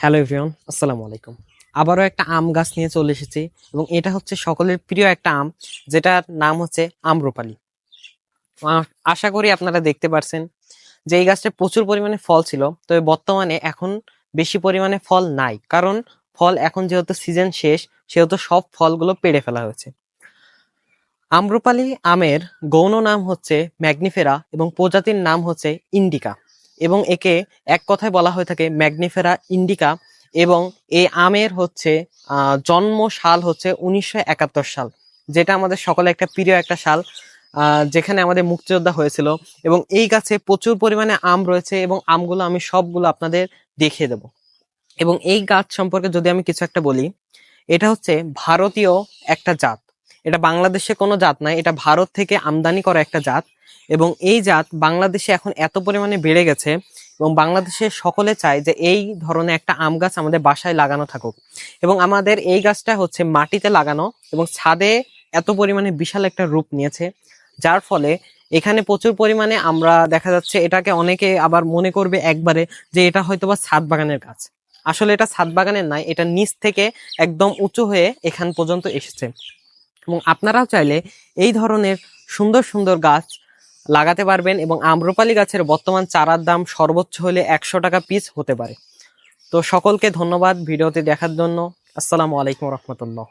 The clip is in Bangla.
হ্যালো এভরিওয়ান, আসসালামু আলাইকুম। আবারও একটা আম গাছ নিয়ে চলে এসেছি এবং এটা হচ্ছে সকলের প্রিয় একটা আম, যেটার নাম হচ্ছে আম্রপালি। আশা করি আপনারা দেখতে পারছেন যে এই গাছটা প্রচুর পরিমাণে ফল ছিল, তবে বর্তমানে এখন বেশি পরিমাণে ফল নাই, কারণ ফল এখন যেহেতু সিজন শেষ সেহেতু সব ফলগুলো পেড়ে ফেলা হয়েছে। আম্রপালি আমের গৌণ নাম হচ্ছে ম্যাগনিফেরা এবং প্রজাতির নাম হচ্ছে ইন্ডিকা, এবং একে এক কথায় বলা হয়ে থাকে ম্যাগনিফেরা ইন্ডিকা। এবং এই আমের হচ্ছে জন্ম সাল হচ্ছে 1971 সাল, যেটা আমাদের সকলে একটা প্রিয় একটা সাল, যেখানে আমাদের মুক্তিযোদ্ধা হয়েছিল। এবং এই গাছে প্রচুর পরিমাণে আম রয়েছে এবং আমগুলো আমি সবগুলো আপনাদের দেখিয়ে দেব। এবং এই গাছ সম্পর্কে যদি আমি কিছু একটা বলি, এটা হচ্ছে ভারতীয় একটা জাত। এটা বাংলাদেশে কোনো জাত নাই, এটা ভারত থেকে আমদানি করা একটা জাত। এবং এই জাত বাংলাদেশে এখন এত পরিমাণে বেড়ে গেছে এবং বাংলাদেশে সকলে চায় যে এই ধরনের একটা আম গাছ আমাদের বাসায় লাগানো থাকুক। এবং আমাদের এই গাছটা হচ্ছে মাটিতে লাগানো এবং ছাদে এত পরিমাণে বিশাল একটা রূপ নিয়েছে, যার ফলে এখানে প্রচুর পরিমাণে আমরা দেখা যাচ্ছে এটাকে অনেকে আবার মনে করবে একবারে যে এটা হয়তোবা ছাদ বাগানের গাছ। আসলে এটা ছাদ বাগানের নয়, এটা নিচ থেকে একদম উঁচু হয়ে এখান পর্যন্ত এসেছে। এবং আপনারাও চাইলে এই ধরনের সুন্দর সুন্দর গাছ লাগাতে পারবেন। এবং আম্রপালি গাছের বর্তমান চারার দাম সর্বোচ্চ হলে 100 টাকা পিস হতে পারে। তো সকলকে ধন্যবাদ ভিডিওটি দেখার জন্য। আসসালামু আলাইকুম রহমতুল্লাহ।